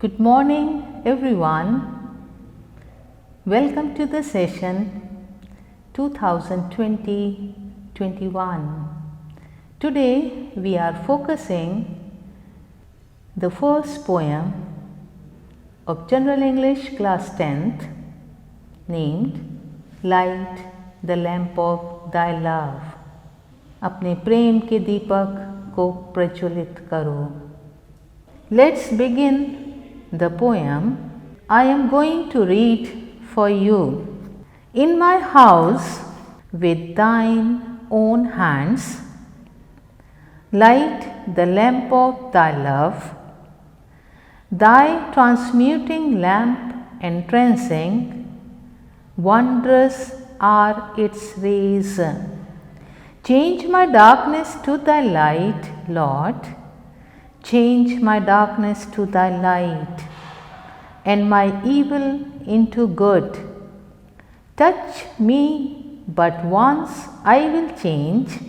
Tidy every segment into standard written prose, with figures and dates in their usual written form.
Good morning, everyone. Welcome to the session 2020-21. Today we are focusing the first poem of General English class 10th named Light the Lamp of Thy Love. अपने प्रेम के दीपक को प्रज्वलित करो. Let's begin the poem. I am going to read for you. In my house, with thine own hands, light the lamp of thy love, thy transmuting lamp entrancing, wondrous are its rays. Change my darkness to thy light, Lord. Change my darkness to thy light, and my evil into good. Touch me but once, I will change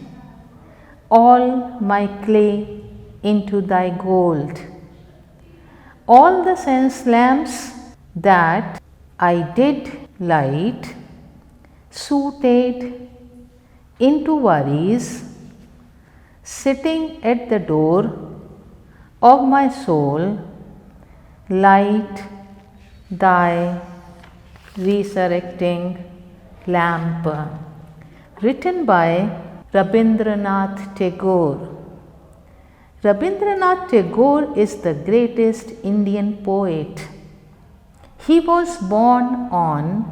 all my clay into thy gold. All the sense lamps that I did light, suited into worries, sitting at the door of my soul, light thy resurrecting lamp. Written by Rabindranath Tagore. Rabindranath Tagore is the greatest Indian poet. He was born on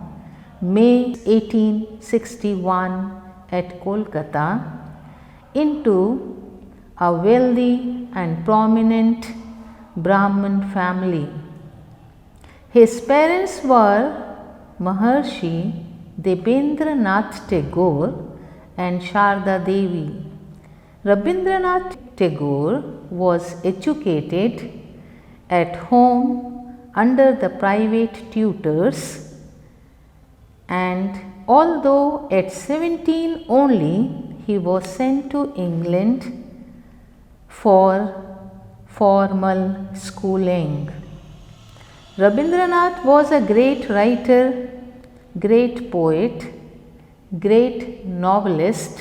May 1861 at Kolkata into a wealthy and prominent Brahmin family. His parents were Maharshi Debendranath Tagore and Sharda Devi. Rabindranath Tagore was educated at home under the private tutors, and although at 17 only he was sent to England for formal schooling. Rabindranath was a great writer, great poet, great novelist,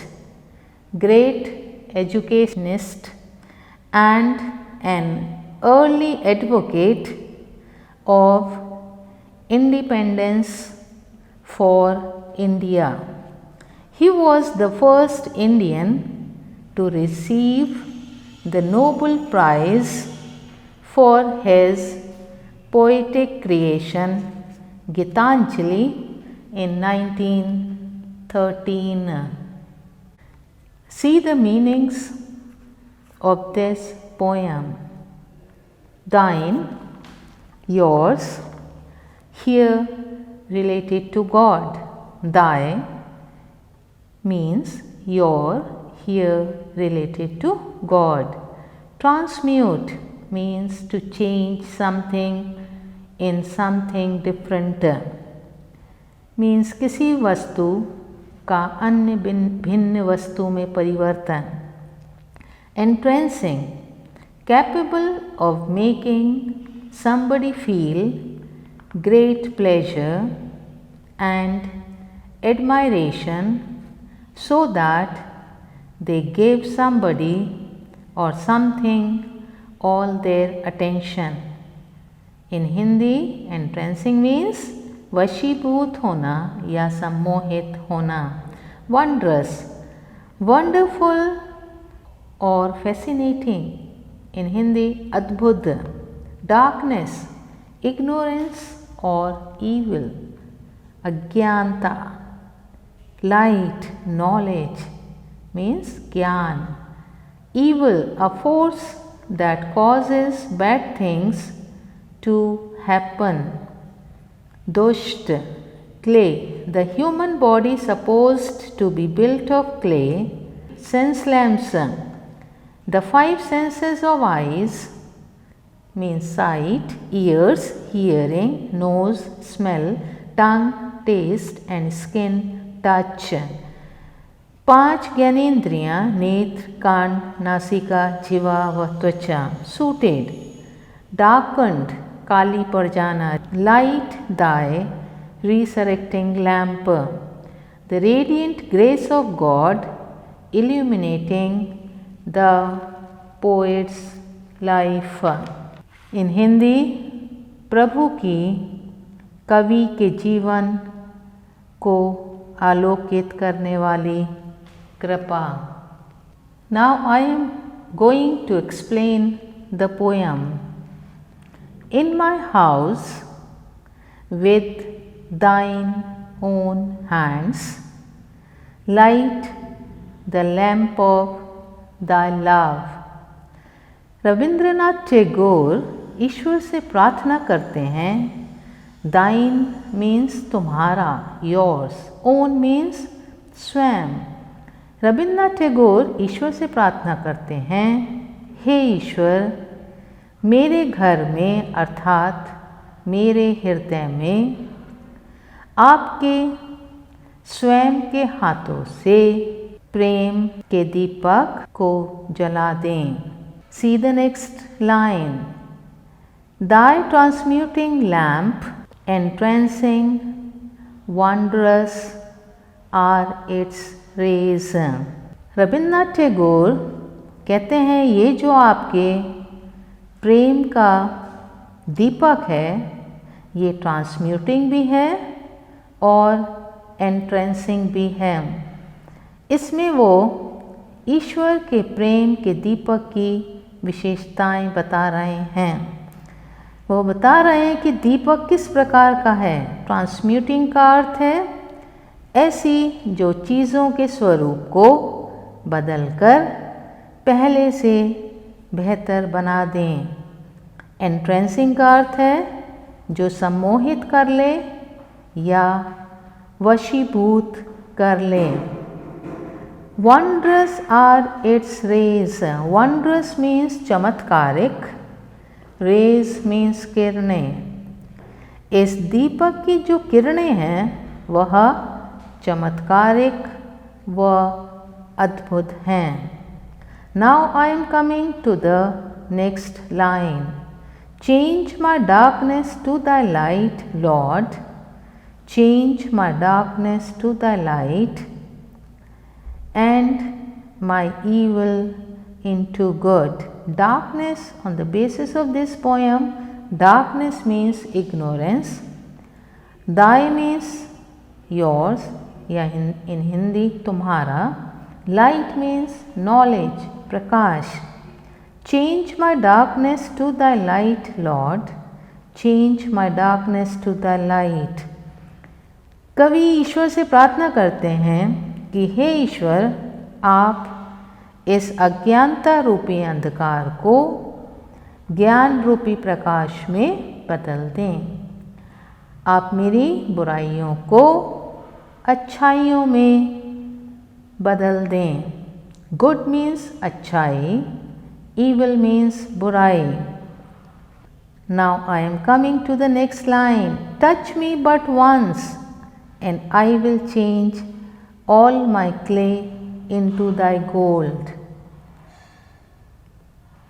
great educationist, and an early advocate of independence for India. He was the first Indian to receive the Nobel Prize for his poetic creation Gitanjali in 1913. See the meanings of this poem. Thine, yours, here related to God. Thy means your, here related to God. Transmute means to change something in something different. Means किसी वस्तु का अन्य भिन्न वस्तु में परिवर्तन. Entrancing, capable of making somebody feel great pleasure and admiration so that they give somebody or something all their attention. In Hindi, entrancing means वशीभूत होना या सम्मोहित होना. Wondrous, wonderful or fascinating. In Hindi, अद्भुत. Darkness, ignorance or evil. अज्ञानता. Light, knowledge means ज्ञान. Evil, a force that causes bad things to happen. Dusht, clay, the human body supposed to be built of clay. Sense lamps, the five senses of eyes means sight, ears, hearing, nose, smell, tongue, taste and skin, touch. 5 ज्ञानेन्द्रियाँ नेत्र, कान, नासिका, जिह्वा व त्वचा. Suited, darkened, काली पड़ जाना। Light thy resurrecting lamp, the radiant grace of God illuminating the poet's life. इन हिंदी, प्रभु की कवि के जीवन को आलोकित करने वाली कृपा। Now I am going to explain the poem. In my house, with thine own hands, light the lamp of thy love. Rabindranath Tagore ईश्वर से प्रार्थना करते हैं। दाइन मीन्स तुम्हारा, योर्स, ओन मीन्स स्वयं। रविंद्रनाथ टैगोर ईश्वर से प्रार्थना करते हैं, हे ईश्वर, मेरे घर में अर्थात मेरे हृदय में आपके स्वयं के हाथों से प्रेम के दीपक को जला दें। See the next line. Thy transmuting lamp, entrancing, wondrous are its rays. Rabindranath Tagore कहते हैं, ये जो आपके प्रेम का दीपक है, ये ट्रांसम्यूटिंग भी है और एंट्रेंसिंग भी है। इसमें वो ईश्वर के प्रेम के दीपक की विशेषताएं बता रहे हैं। वो बता रहे हैं कि दीपक किस प्रकार का है। ट्रांसम्यूटिंग का अर्थ है ऐसी जो चीज़ों के स्वरूप को बदलकर पहले से बेहतर बना दें। एंट्रेंसिंग का अर्थ है जो सम्मोहित कर ले या वशीभूत कर ले। Wondrous are its rays. Wondrous means चमत्कारिक, rays means किरणें। इस दीपक की जो किरणें हैं वह चमत्कारिक व अद्भुत हैं। Now I am coming to the next line. Change my darkness to thy light, Lord. Change my darkness to thy light, and my evil into good. Darkness, on the basis of this poem, darkness means ignorance. Thy means yours, या in Hindi तुम्हारा. Light means knowledge, Prakash. Change my darkness to thy light, Lord. Change my darkness to thy light. कवि ईश्वर से प्रार्थना करते हैं कि हे ईश्वर, आप इस अज्ञानता रूपी अंधकार को ज्ञान रूपी प्रकाश में बदल दें। आप मेरी बुराइयों को अच्छाइयों में बदल दें। गुड मीन्स अच्छाई, evil means बुराई। Now I am coming to the next line. Touch me but once, and I will change all my clay into thy gold.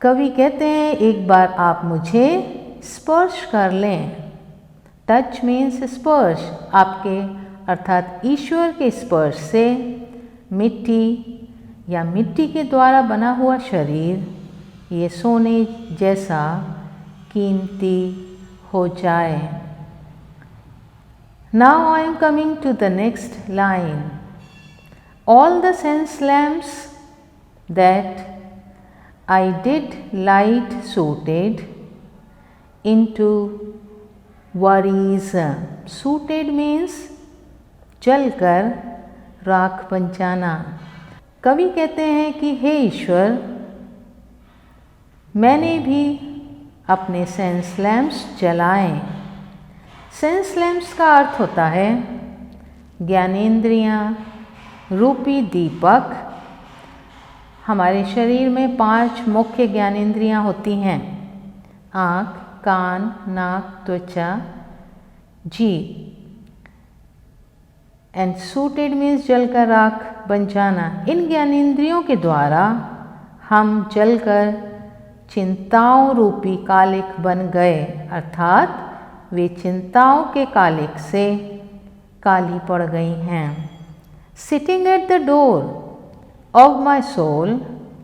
कवि कहते हैं, एक बार आप मुझे स्पर्श कर लें। टच मीन्स स्पर्श, आपके अर्थात ईश्वर के स्पर्श से मिट्टी या मिट्टी के द्वारा बना हुआ शरीर ये सोने जैसा कीमती हो जाए। Now I am coming to the next line. All the sense lamps that I did light suited into worries. Suited means जलकर राख बन जाना। कवि कहते हैं कि हे ईश्वर, मैंने भी अपने सेंस लैम्प्स जलाएं। सेंस लैम्प्स का अर्थ होता है ज्ञानेंद्रियां रूपी दीपक। हमारे शरीर में 5 मुख्य ज्ञानेंद्रियां होती हैं, आँख, कान, नाक, त्वचा, जीभ। एंड सूटेड मीन्स जलकर राख बन जाना। इन ज्ञानेंद्रियों के द्वारा हम जलकर चिंताओं रूपी कालिक बन गए, अर्थात वे चिंताओं के कालिक से काली पड़ गई हैं। Sitting at the door of my soul,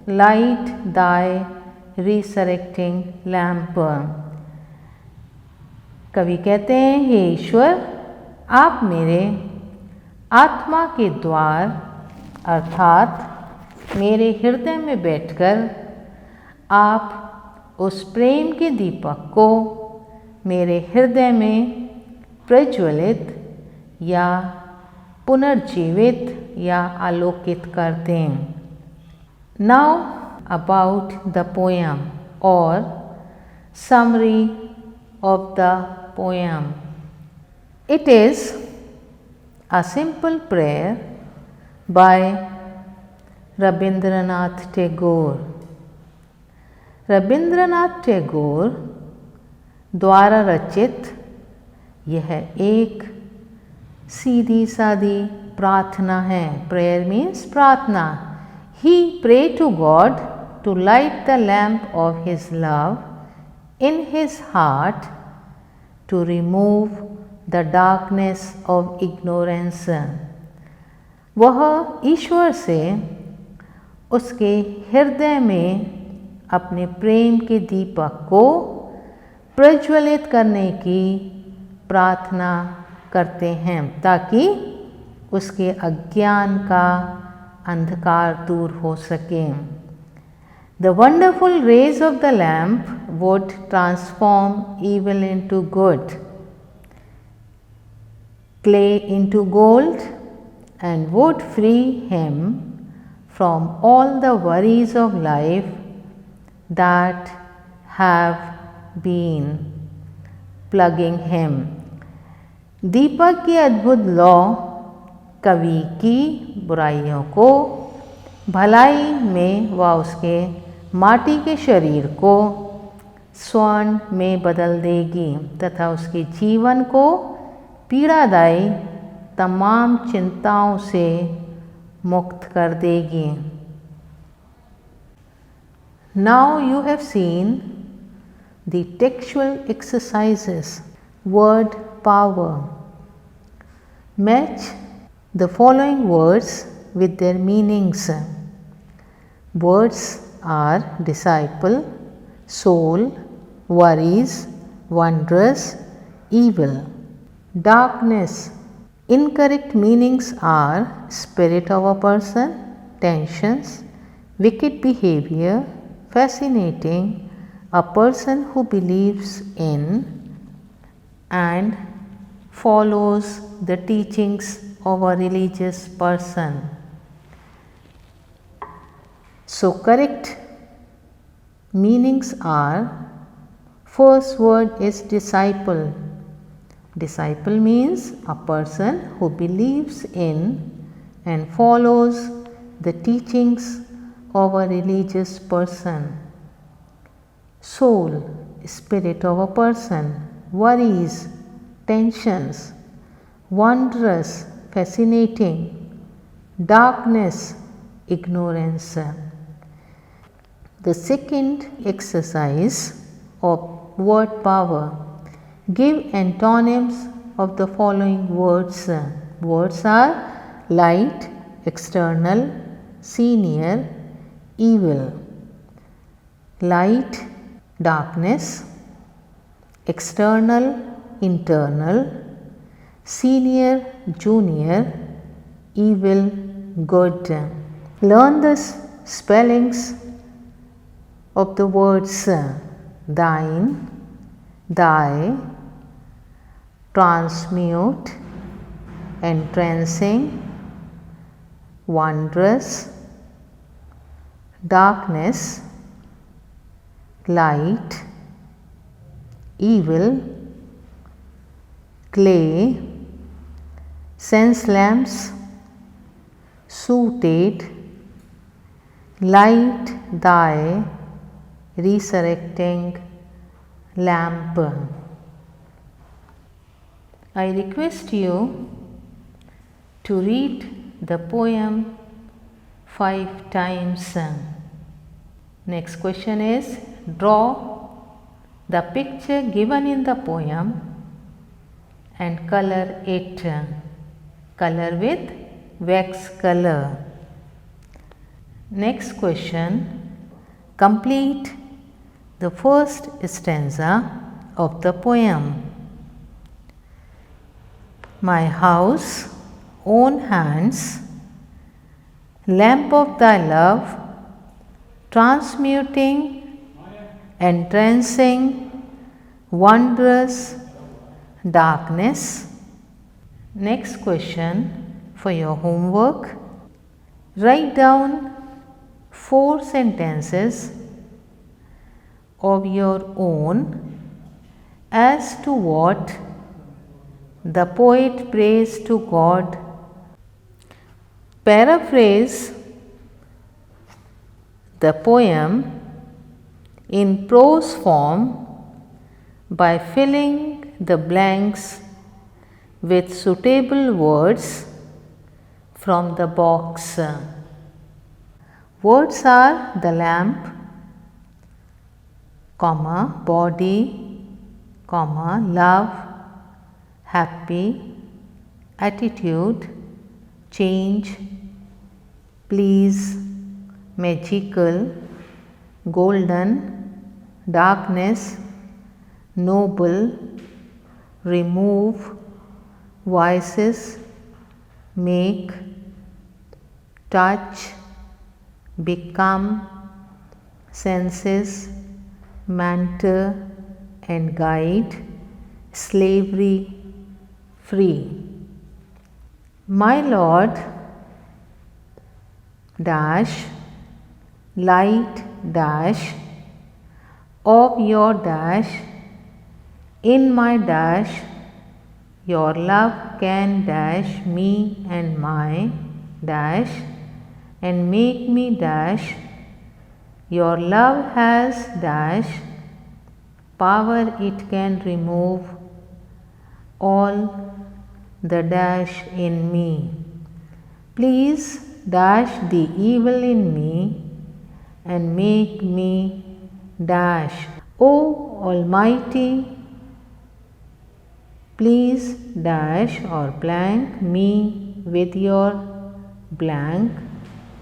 light thy resurrecting lamp. कवि कहते हैं, हे ईश्वर, आप मेरे आत्मा के द्वार अर्थात मेरे हृदय में बैठकर आप उस प्रेम के दीपक को मेरे हृदय में प्रज्वलित या पुनर्जीवित या आलोकित कर दें। नाउ अबाउट द पोएम और summary of the poem. It is a simple prayer by Rabindranath Tagore। Rabindranath Tagore द्वारा रचित यह एक सीधी सादी प्रार्थना है। प्रेयर मीन्स प्रार्थना। He prayed to God to light the lamp of his love in his heart to remove the darkness of ignorance। वह ईश्वर से उसके हृदय में अपने प्रेम के दीपक को प्रज्वलित करने की प्रार्थना करते हैं ताकि उसके अज्ञान का अंधकार दूर हो सके। The wonderful rays of the lamp would transform evil into good, clay into gold, and would free him from all the worries of life that have been plaguing him। दीपक की अद्भुत लौ कवि की बुराइयों को भलाई में व उसके माटी के शरीर को स्वर्ण में बदल देगी तथा उसके जीवन को पीड़ादायी तमाम चिंताओं से मुक्त कर देगी। Now you have seen the textual exercises, word power. Match the following words with their meanings. Words are disciple, soul, worries, wondrous, evil. Darkness. Incorrect meanings are spirit of a person, tensions, wicked behavior, fascinating, a person who believes in and follows the teachings of a religious person. So correct meanings are, first word is disciple. Disciple means a person who believes in and follows the teachings of a religious person. Soul, spirit of a person. Worries, tensions. Wondrous, fascinating. Darkness, ignorance. The second exercise of word power. Give antonyms of the following words. Words are light, external, senior, evil. Light, darkness, external, internal, senior, junior, evil, good. Learn the spellings of the words thine, thy, transmute, entrancing, wondrous, darkness, light, evil, clay, sense lamps, suited, light thy resurrecting lamp. I request you to read the poem 5 times. Next question is, draw the picture given in the poem and color it. Color with wax color. Next question. Complete the first stanza of the poem. My house, own hands, lamp of thy love, transmuting, entrancing, wondrous darkness. Next question for your homework. Write down 4 sentences of your own as to what the poet prays to God. Paraphrase the poem in prose form by filling the blanks with suitable words from the box. Words are the lamp, comma, body, comma, love, happy, attitude, change, please, magical, golden, darkness, noble, remove, vices, make, touch, become, senses, mentor and guide, slavery, free. My Lord, dash, light dash, of your dash, in my dash, your love can dash me and my dash and make me dash. Your love has dash, power it can remove all the dash in me. Please dash the evil in me and make me dash. O Almighty, please dash or blank me with your blank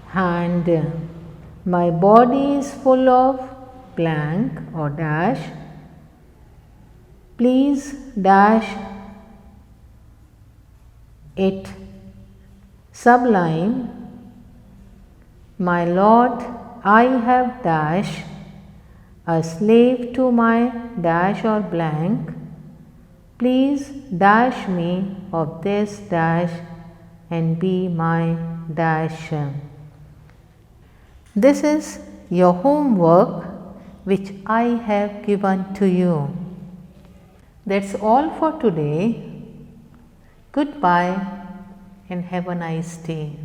hand. My body is full of blank or dash. Please dash it. Sublime. My Lord, I have dash, a slave to my dash or blank. Please dash me of this dash and be my dash. This is your homework which I have given to you. That's all for today. Goodbye and have a nice day.